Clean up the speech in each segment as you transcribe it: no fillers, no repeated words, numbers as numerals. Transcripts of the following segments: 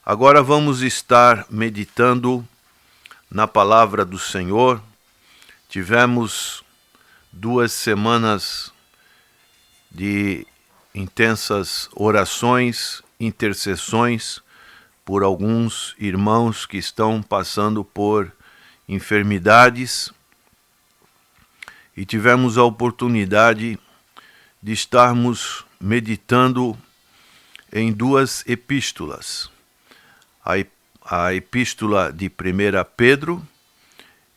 Agora vamos estar meditando na palavra do Senhor. Tivemos 2 semanas de intensas orações, intercessões por alguns irmãos que estão passando por enfermidades, e tivemos a oportunidade de estarmos meditando em 2 epístolas. A epístola de 1 Pedro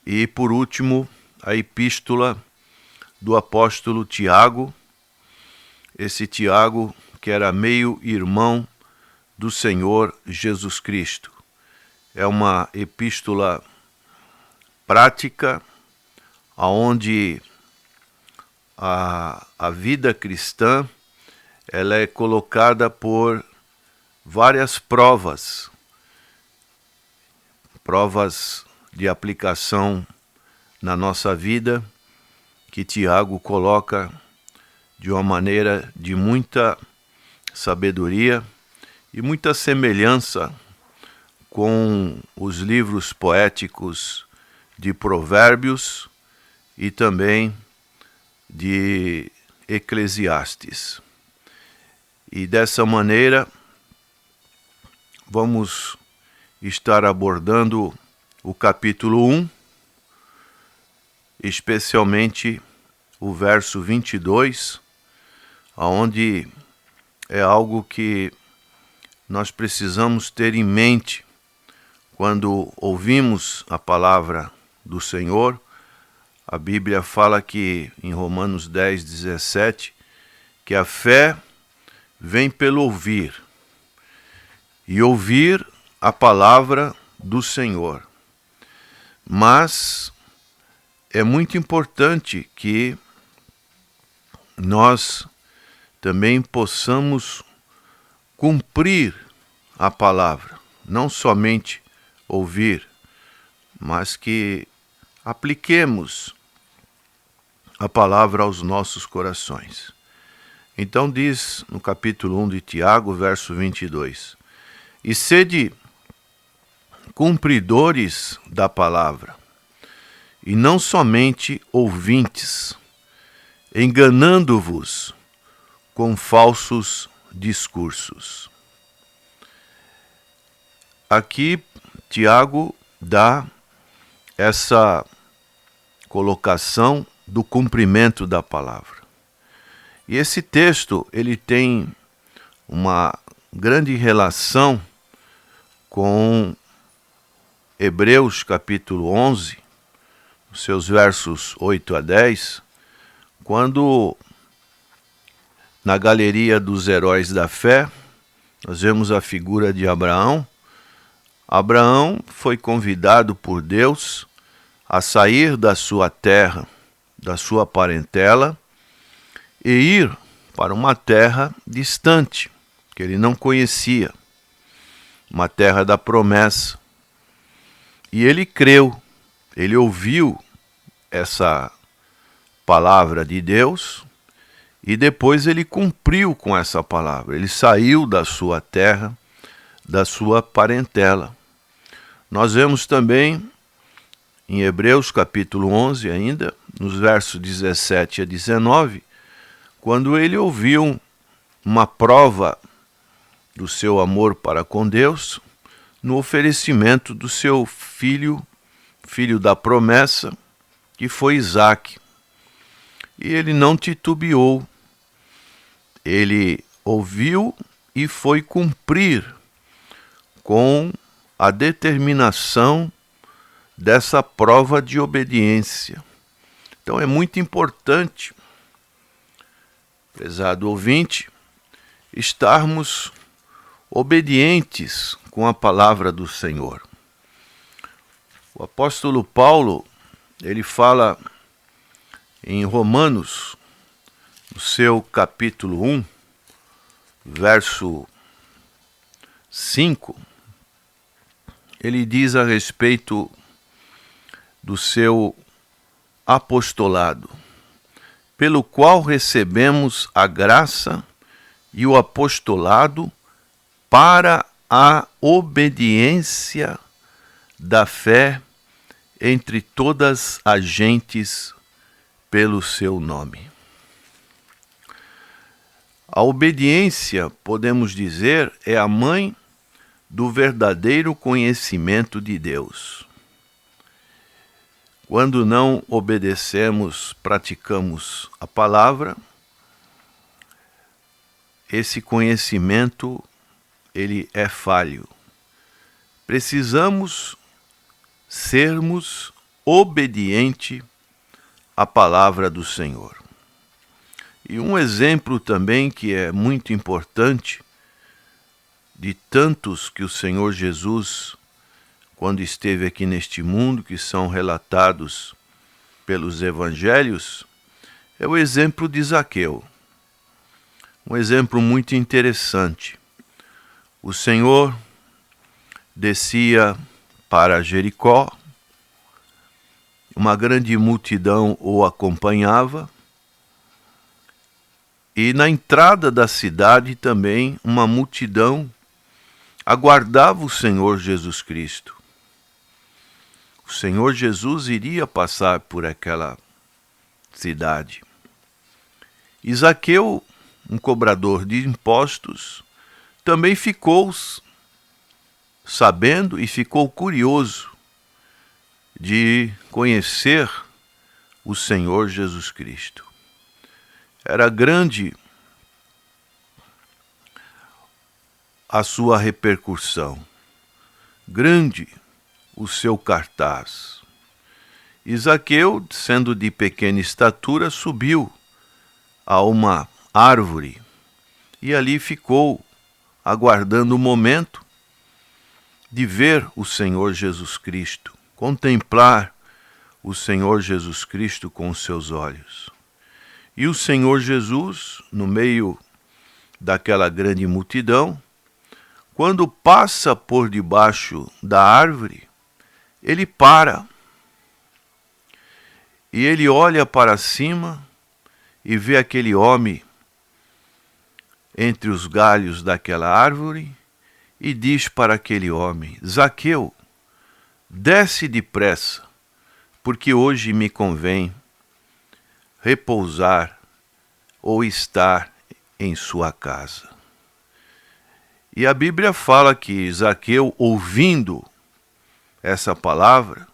e, por último, a epístola do apóstolo Tiago, esse Tiago que era meio-irmão do Senhor Jesus Cristo. É uma epístola prática, onde a vida cristã ela é colocada por várias provas de aplicação na nossa vida, que Tiago coloca de uma maneira de muita sabedoria e muita semelhança com os livros poéticos de Provérbios e também de Eclesiastes. E dessa maneira vamos estar abordando o capítulo 1, especialmente o verso 22, onde é algo que nós precisamos ter em mente quando ouvimos a palavra do Senhor. A Bíblia fala que, em Romanos 10:17, que a fé vem pelo ouvir, e ouvir a palavra do Senhor. Mas é muito importante que nós também possamos cumprir a palavra, não somente ouvir, mas que apliquemos a palavra aos nossos corações. Então diz no capítulo 1 de Tiago, verso 22, e sede cumpridores da palavra, e não somente ouvintes, enganando-vos com falsos discursos. Aqui Tiago dá essa colocação do cumprimento da palavra. E esse texto, ele tem uma grande relação com Hebreus capítulo 11, os seus versos 8 a 10, quando na galeria dos heróis da fé, nós vemos a figura de Abraão. Abraão foi convidado por Deus a sair da sua terra, da sua parentela, e ir para uma terra distante, que ele não conhecia, uma terra da promessa. E ele creu, ele ouviu essa palavra de Deus, e depois ele cumpriu com essa palavra. Ele saiu da sua terra, da sua parentela. Nós vemos também em Hebreus capítulo 11 ainda, nos versos 17 a 19, quando ele ouviu uma prova do seu amor para com Deus, no oferecimento do seu filho da promessa, que foi Isaque. E ele não titubeou, ele ouviu e foi cumprir com a determinação dessa prova de obediência. Então é muito importante, prezado ouvinte, estarmos obedientes com a palavra do Senhor. O apóstolo Paulo, ele fala em Romanos, no seu capítulo 1, verso 5, ele diz a respeito do seu apostolado, pelo qual recebemos a graça e o apostolado para a obediência da fé entre todas as gentes pelo seu nome. A obediência, podemos dizer, é a mãe do verdadeiro conhecimento de Deus. Quando não obedecemos, praticamos a palavra, esse conhecimento, ele é falho. Precisamos sermos obedientes à palavra do Senhor. E um exemplo também que é muito importante, de tantos que o Senhor Jesus, quando esteve aqui neste mundo, que são relatados pelos evangelhos, é o exemplo de Zaqueu. Um exemplo muito interessante. O Senhor descia para Jericó, uma grande multidão o acompanhava, e na entrada da cidade também uma multidão aguardava o Senhor Jesus Cristo. O Senhor Jesus iria passar por aquela cidade. E Zaqueu, um cobrador de impostos, também ficou sabendo e ficou curioso de conhecer o Senhor Jesus Cristo. Era grande a sua repercussão, grande o seu cartaz. E Zaqueu, sendo de pequena estatura, subiu a uma árvore e ali ficou aguardando o momento de ver o Senhor Jesus Cristo, contemplar o Senhor Jesus Cristo com os seus olhos. E o Senhor Jesus, no meio daquela grande multidão, quando passa por debaixo da árvore, ele para. E ele olha para cima e vê aquele homem entre os galhos daquela árvore e diz para aquele homem: Zaqueu, desce depressa, porque hoje me convém repousar ou estar em sua casa. E a Bíblia fala que Zaqueu, ouvindo essa palavra,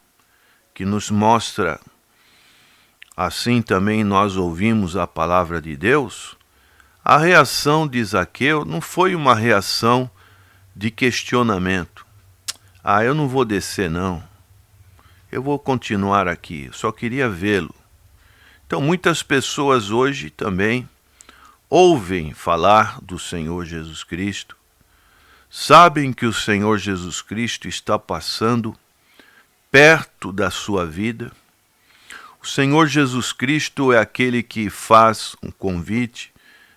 que nos mostra, assim também nós ouvimos a palavra de Deus, a reação de Zaqueu não foi uma reação de questionamento. Eu não vou descer não, eu vou continuar aqui, eu só queria vê-lo. Então muitas pessoas hoje também ouvem falar do Senhor Jesus Cristo, sabem que o Senhor Jesus Cristo está passando perto da sua vida. O Senhor Jesus Cristo é aquele que faz um convite: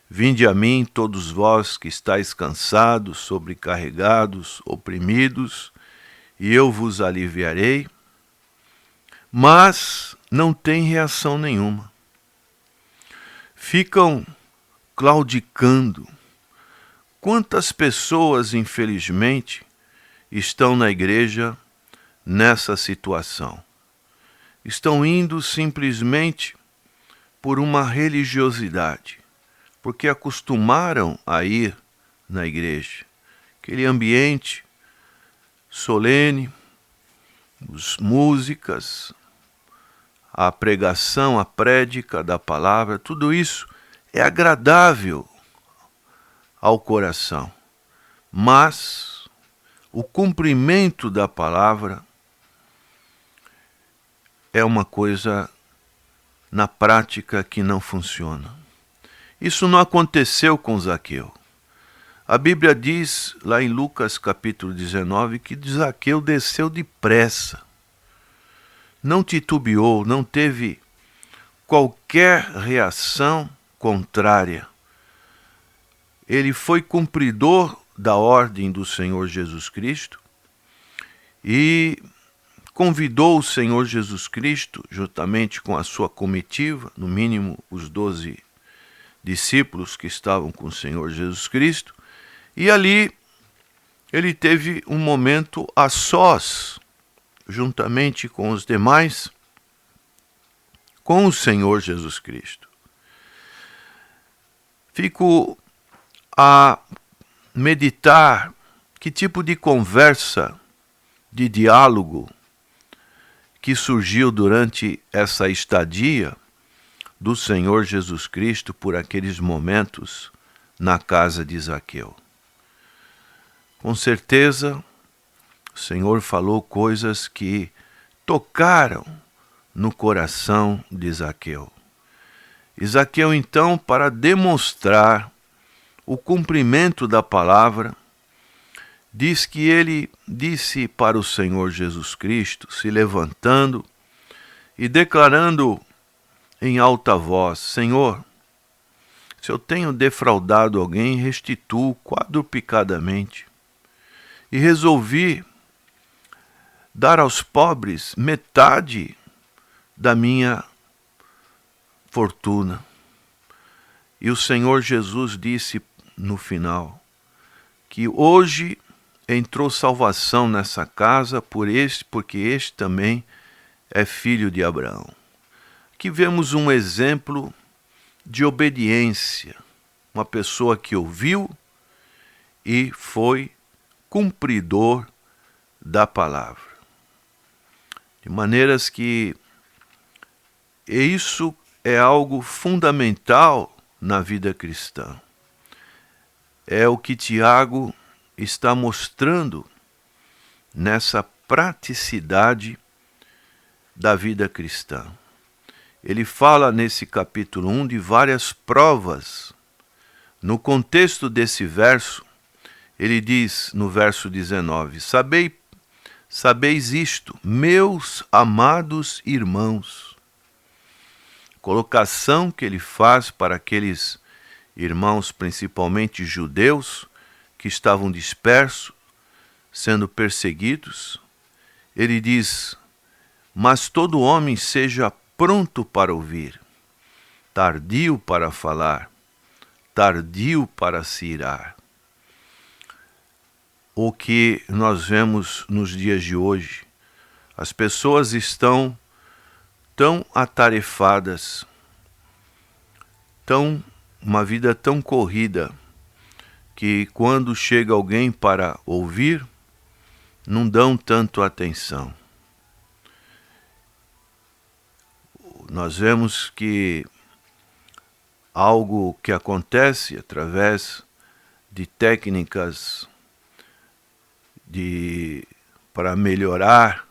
vinde a mim, todos vós que estáis cansados, sobrecarregados, oprimidos, e eu vos aliviarei. Mas não tem reação nenhuma. Ficam claudicando. Quantas pessoas, infelizmente, estão na igreja nessa situação? Estão indo simplesmente por uma religiosidade, porque acostumaram a ir na igreja. Aquele ambiente solene, as músicas, a pregação, a prédica da palavra, tudo isso é agradável ao coração. Mas o cumprimento da palavra é uma coisa na prática que não funciona. Isso não aconteceu com Zaqueu. A Bíblia diz, lá em Lucas capítulo 19, que Zaqueu desceu depressa. Não titubeou, não teve qualquer reação contrária. Ele foi cumpridor da ordem do Senhor Jesus Cristo e convidou o Senhor Jesus Cristo, juntamente com a sua comitiva, no mínimo os 12 discípulos que estavam com o Senhor Jesus Cristo, e ali ele teve um momento a sós, juntamente com os demais, com o Senhor Jesus Cristo. Fico a meditar que tipo de conversa, de diálogo que surgiu durante essa estadia do Senhor Jesus Cristo por aqueles momentos na casa de Zaqueu. Com certeza, o Senhor falou coisas que tocaram no coração de Zaqueu. E Zaqueu, então, para demonstrar o cumprimento da palavra, diz que ele disse para o Senhor Jesus Cristo, se levantando e declarando em alta voz: Senhor, se eu tenho defraudado alguém, restituo quadruplicadamente. E resolvi dar aos pobres metade da minha fortuna. E o Senhor Jesus disse no final que hoje entrou salvação nessa casa porque este também é filho de Abraão. Aqui vemos um exemplo de obediência, uma pessoa que ouviu e foi cumpridor da palavra. De maneiras que isso é algo fundamental na vida cristã. É o que Tiago está mostrando nessa praticidade da vida cristã. Ele fala nesse capítulo 1 de várias provas. No contexto desse verso, ele diz no verso 19: Sabeis isto, meus amados irmãos. Colocação que ele faz para aqueles irmãos, principalmente judeus, que estavam dispersos, sendo perseguidos. Ele diz: mas todo homem seja pronto para ouvir, tardio para falar, tardio para se irar. O que nós vemos nos dias de hoje, as pessoas estão tão atarefadas, uma vida tão corrida, que quando chega alguém para ouvir, não dão tanto atenção. Nós vemos que algo que acontece através de técnicas para melhorar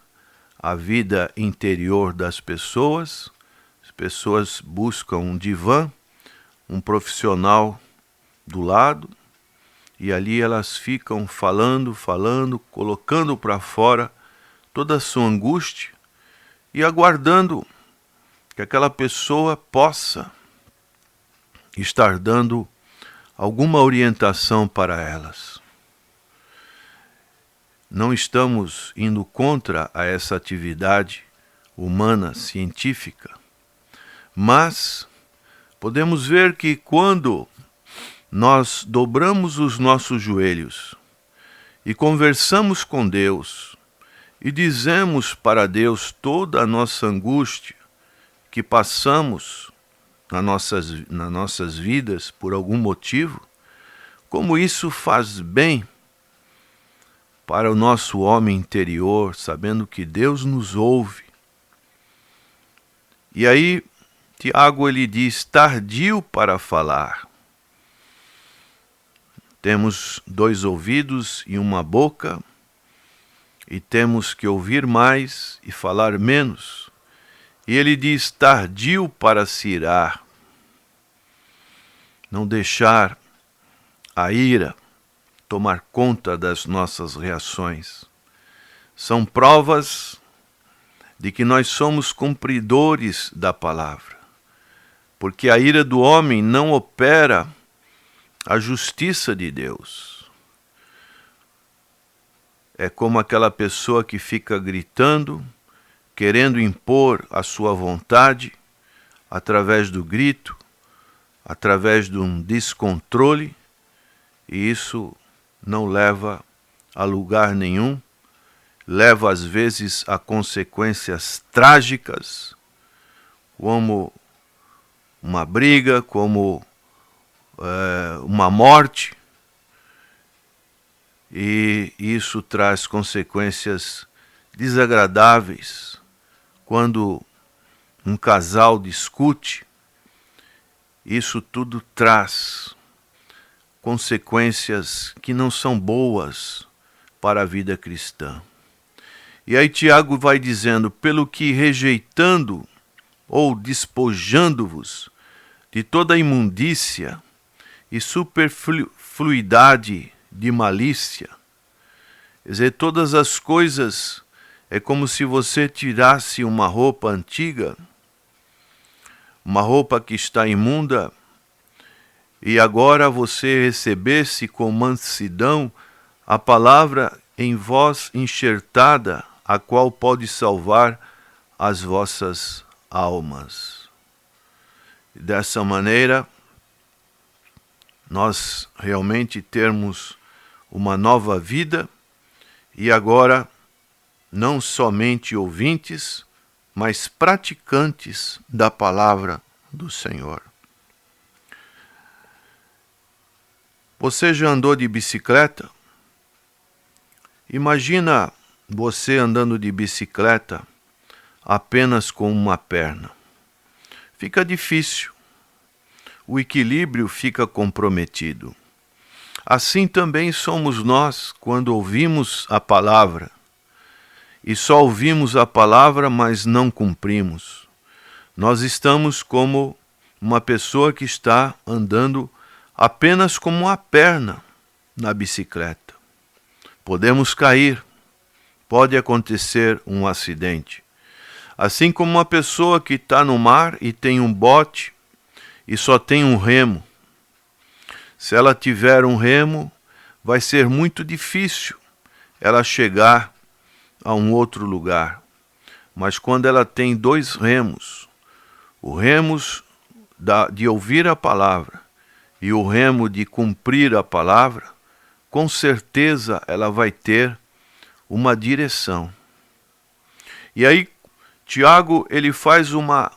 a vida interior das pessoas, as pessoas buscam um divã, um profissional do lado, e ali elas ficam falando, colocando para fora toda a sua angústia e aguardando que aquela pessoa possa estar dando alguma orientação para elas. Não estamos indo contra a essa atividade humana, científica, mas podemos ver que quando nós dobramos os nossos joelhos e conversamos com Deus e dizemos para Deus toda a nossa angústia que passamos nas nossas vidas por algum motivo, como isso faz bem para o nosso homem interior, sabendo que Deus nos ouve. E aí, Tiago ele diz: tardio para falar. Temos 2 ouvidos e uma boca, e temos que ouvir mais e falar menos. E ele diz: tardio para se irar. Não deixar a ira tomar conta das nossas reações. São provas de que nós somos cumpridores da palavra, porque a ira do homem não opera a justiça de Deus. É como aquela pessoa que fica gritando, querendo impor a sua vontade, através do grito, através de um descontrole, e isso não leva a lugar nenhum, leva às vezes a consequências trágicas, como uma briga, como uma morte, e isso traz consequências desagradáveis quando um casal discute. Isso tudo traz consequências que não são boas para a vida cristã. E aí Tiago vai dizendo: pelo que rejeitando ou despojando-vos de toda imundícia e superfluidade de malícia. Quer dizer, todas as coisas é como se você tirasse uma roupa antiga, uma roupa que está imunda, e agora você recebesse com mansidão a palavra em vós enxertada, a qual pode salvar as vossas almas. Dessa maneira, nós realmente termos uma nova vida e agora não somente ouvintes, mas praticantes da palavra do Senhor. Você já andou de bicicleta? Imagina você andando de bicicleta apenas com uma perna. Fica difícil. O equilíbrio fica comprometido. Assim também somos nós quando ouvimos a palavra. E só ouvimos a palavra, mas não cumprimos. Nós estamos como uma pessoa que está andando apenas com uma perna na bicicleta. Podemos cair, pode acontecer um acidente. Assim como uma pessoa que está no mar e tem um bote e só tem um remo. Se ela tiver um remo, vai ser muito difícil ela chegar a um outro lugar. Mas quando ela tem dois remos, o remo de ouvir a palavra e o remo de cumprir a palavra, com certeza ela vai ter uma direção. E aí, Tiago, ele faz uma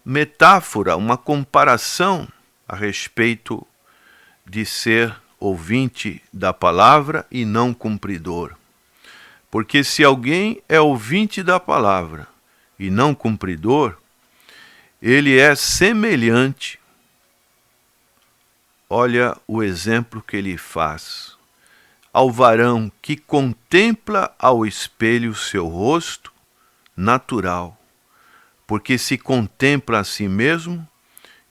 metáfora, uma comparação a respeito de ser ouvinte da palavra e não cumpridor. Porque se alguém é ouvinte da palavra e não cumpridor, ele é semelhante. Olha o exemplo que ele faz. Ao varão que contempla ao espelho seu rosto natural, porque se contempla a si mesmo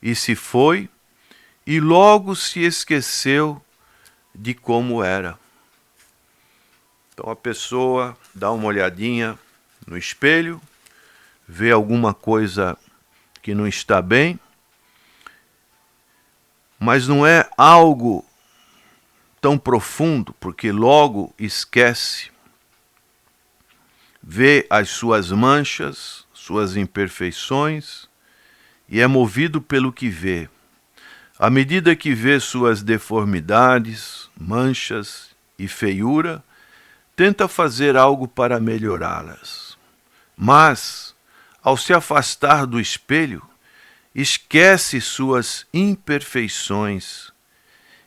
e se foi, e logo se esqueceu de como era. Então a pessoa dá uma olhadinha no espelho, vê alguma coisa que não está bem, mas não é algo tão profundo, porque logo esquece. Vê as suas manchas, suas imperfeições, e é movido pelo que vê. À medida que vê suas deformidades, manchas e feiura, tenta fazer algo para melhorá-las. Mas, ao se afastar do espelho, esquece suas imperfeições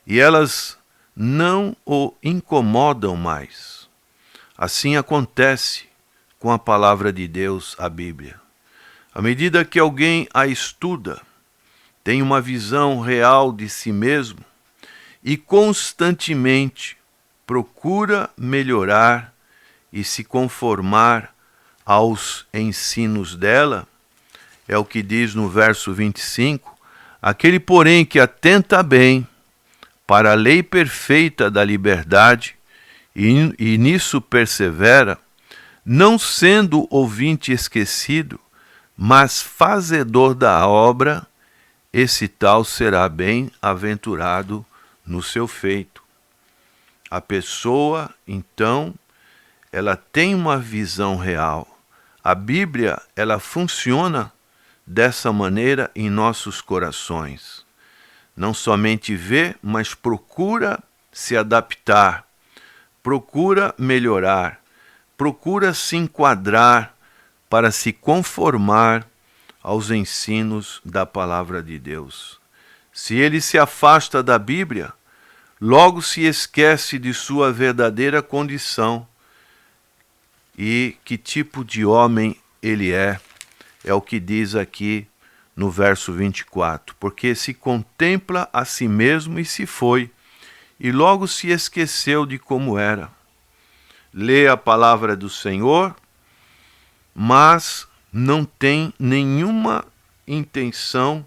e elas não o incomodam mais. Assim acontece com a palavra de Deus, a Bíblia. À medida que alguém a estuda, tem uma visão real de si mesmo e constantemente procura melhorar e se conformar aos ensinos dela, é o que diz no verso 25, aquele, porém, que atenta bem para a lei perfeita da liberdade e nisso persevera, não sendo ouvinte esquecido, mas fazedor da obra, esse tal será bem-aventurado no seu feito. A pessoa, então, ela tem uma visão real. A Bíblia, ela funciona dessa maneira em nossos corações. Não somente vê, mas procura se adaptar procura melhorar, procura se enquadrar para se conformar aos ensinos da palavra de Deus. Se ele se afasta da Bíblia, logo se esquece de sua verdadeira condição e que tipo de homem ele é o que diz aqui no verso 24. Porque se contempla a si mesmo e se foi, e logo se esqueceu de como era. Lê a palavra do Senhor, mas não tem nenhuma intenção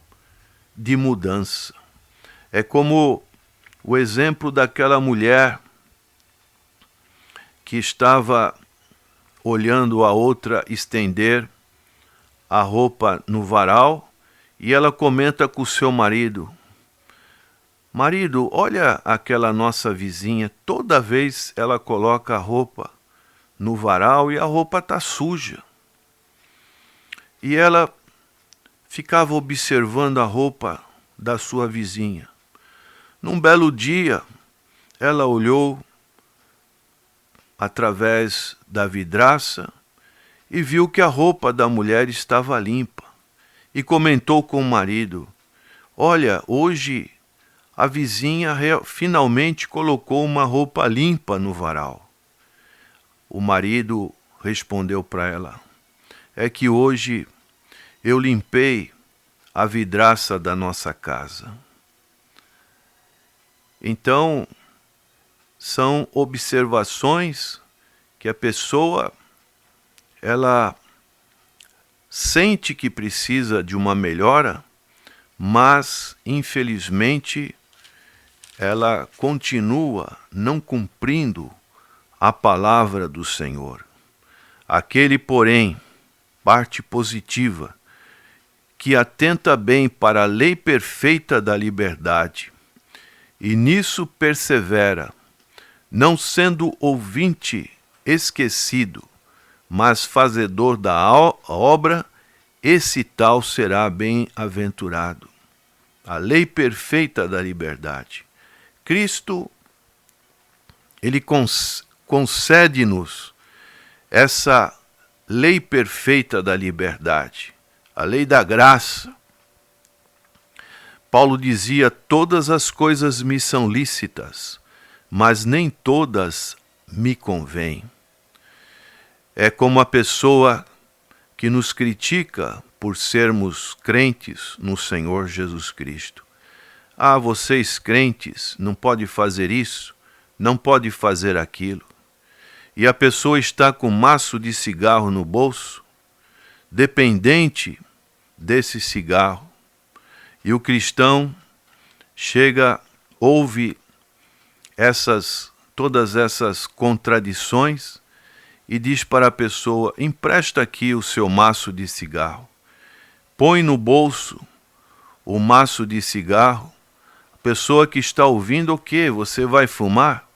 de mudança. É como o exemplo daquela mulher que estava olhando a outra estender a roupa no varal e ela comenta com o seu marido: marido, olha aquela nossa vizinha, toda vez ela coloca a roupa no varal e a roupa está suja. E ela ficava observando a roupa da sua vizinha. Num belo dia, ela olhou através da vidraça e viu que a roupa da mulher estava limpa. E comentou com o marido: olha, hoje a vizinha finalmente colocou uma roupa limpa no varal. O marido respondeu para ela: é que hoje eu limpei a vidraça da nossa casa. Então, são observações que a pessoa, ela sente que precisa de uma melhora, mas, infelizmente, ela continua não cumprindo a palavra do Senhor. Aquele, porém, parte positiva, que atenta bem para a lei perfeita da liberdade, e nisso persevera, não sendo ouvinte esquecido, mas fazedor da obra, esse tal será bem-aventurado. A lei perfeita da liberdade. Cristo, ele concede-nos essa lei perfeita da liberdade, a lei da graça. Paulo dizia: todas as coisas me são lícitas, mas nem todas me convêm. É como a pessoa que nos critica por sermos crentes no Senhor Jesus Cristo. Ah, vocês crentes não podem fazer isso, não podem fazer aquilo. E a pessoa está com um maço de cigarro no bolso, dependente desse cigarro. E o cristão chega, ouve todas essas contradições e diz para a pessoa: empresta aqui o seu maço de cigarro. Põe no bolso o maço de cigarro. A pessoa que está ouvindo: o quê? Você vai fumar?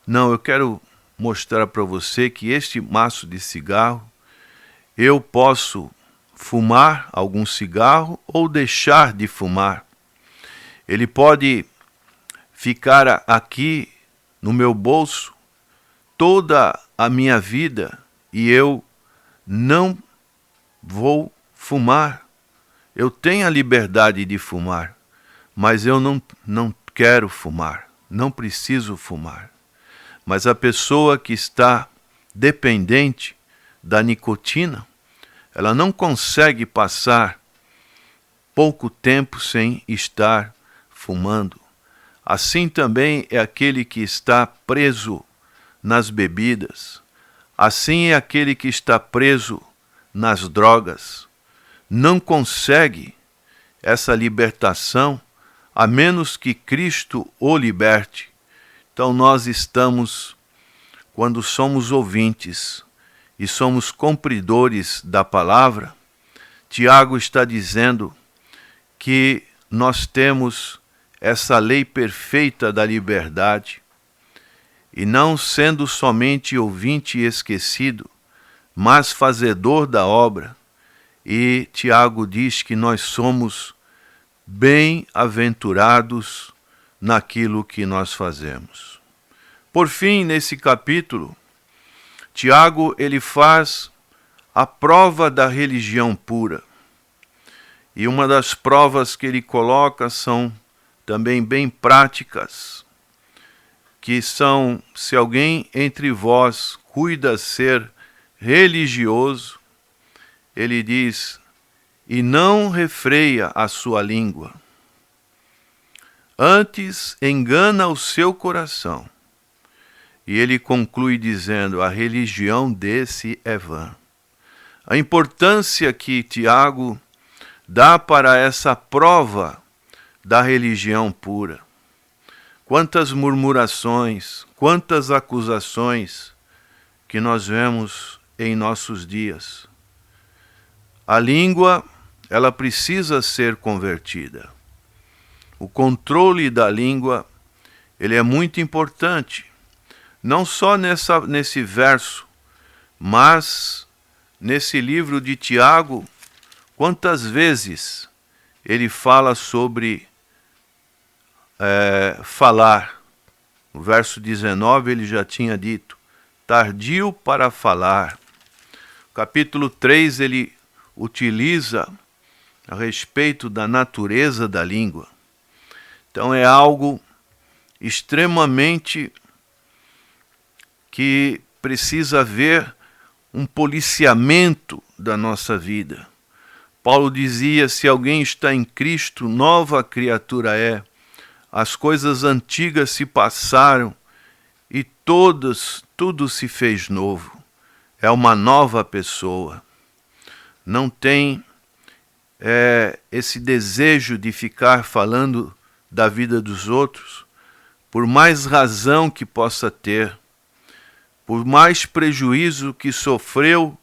Não, eu quero mostrar para você que este maço de cigarro, eu posso fumar algum cigarro ou deixar de fumar. Ele pode ficar aqui no meu bolso toda a minha vida e eu não vou fumar. Eu tenho a liberdade de fumar, mas eu não quero fumar, não preciso fumar. Mas a pessoa que está dependente da nicotina, ela não consegue passar pouco tempo sem estar fumando. Assim também é aquele que está preso nas bebidas. Assim é aquele que está preso nas drogas. Não consegue essa libertação a menos que Cristo o liberte. Então nós estamos, quando somos ouvintes e somos cumpridores da palavra, Tiago está dizendo que nós temos essa lei perfeita da liberdade, e não sendo somente ouvinte e esquecido, mas fazedor da obra. E Tiago diz que nós somos bem-aventurados naquilo que nós fazemos. Por fim, nesse capítulo, Tiago ele faz a prova da religião pura. E uma das provas que ele coloca são também bem práticas, que são: se alguém entre vós cuida ser religioso, ele diz, e não refreia a sua língua, antes engana o seu coração. E ele conclui dizendo, a religião desse é vã. A importância que Tiago dá para essa prova da religião pura. Quantas murmurações, quantas acusações que nós vemos em nossos dias. A língua, ela precisa ser convertida. O controle da língua, ele é muito importante. Não só nesse verso, mas nesse livro de Tiago, quantas vezes ele fala sobre falar. No verso 19 ele já tinha dito, tardio para falar. Capítulo 3 ele utiliza a respeito da natureza da língua. Então é algo extremamente que precisa haver um policiamento da nossa vida. Paulo dizia, se alguém está em Cristo, nova criatura é. As coisas antigas se passaram e tudo se fez novo. É uma nova pessoa. Não tem esse desejo de ficar falando da vida dos outros, por mais razão que possa ter, por mais prejuízo que sofreu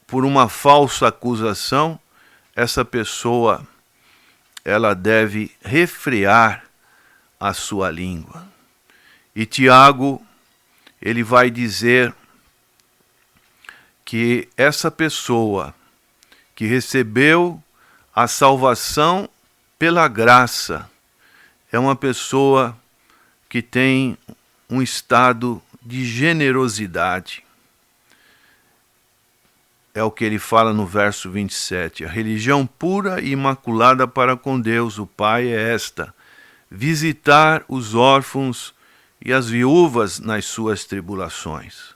por uma falsa acusação, essa pessoa ela deve refrear a sua língua. E Tiago, ele vai dizer que essa pessoa que recebeu a salvação pela graça é uma pessoa que tem um estado de generosidade. É o que ele fala no verso 27. A religião pura e imaculada para com Deus, o Pai, é esta: visitar os órfãos e as viúvas nas suas tribulações.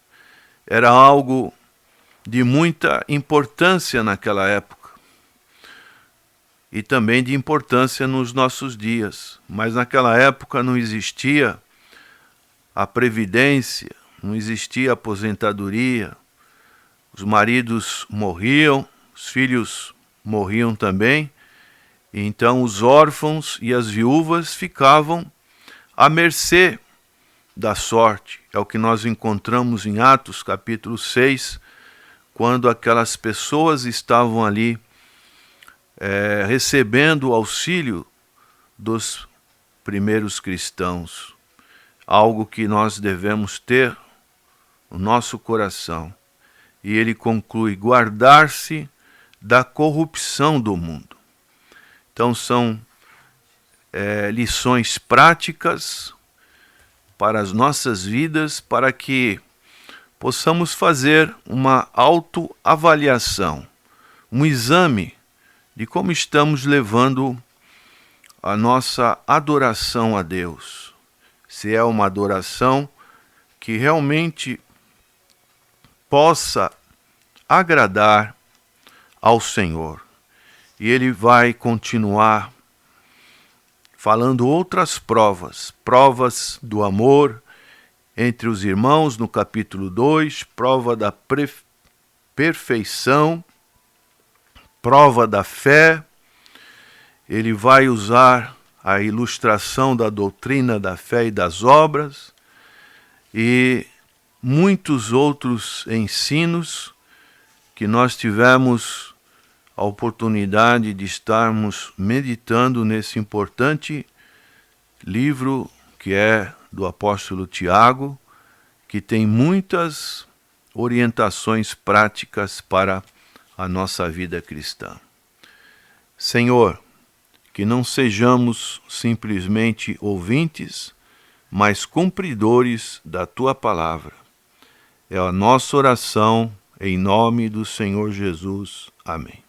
Era algo de muita importância naquela época e também de importância nos nossos dias. Mas naquela época não existia a previdência, não existia a aposentadoria. Os maridos morriam, os filhos morriam também, e então os órfãos e as viúvas ficavam à mercê da sorte. É o que nós encontramos em Atos capítulo 6, quando aquelas pessoas estavam ali recebendo o auxílio dos primeiros cristãos. Algo que nós devemos ter no nosso coração. E ele conclui, guardar-se da corrupção do mundo. Então são lições práticas para as nossas vidas, para que possamos fazer uma autoavaliação, um exame de como estamos levando a nossa adoração a Deus. Se é uma adoração que realmente possa agradar ao Senhor. E ele vai continuar falando outras provas do amor entre os irmãos no capítulo 2, prova da perfeição, prova da fé. Ele vai usar a ilustração da doutrina da fé e das obras e muitos outros ensinos que nós tivemos a oportunidade de estarmos meditando nesse importante livro que é do apóstolo Tiago, que tem muitas orientações práticas para a nossa vida cristã. Senhor, que não sejamos simplesmente ouvintes, mas cumpridores da tua palavra. É a nossa oração em nome do Senhor Jesus. Amém.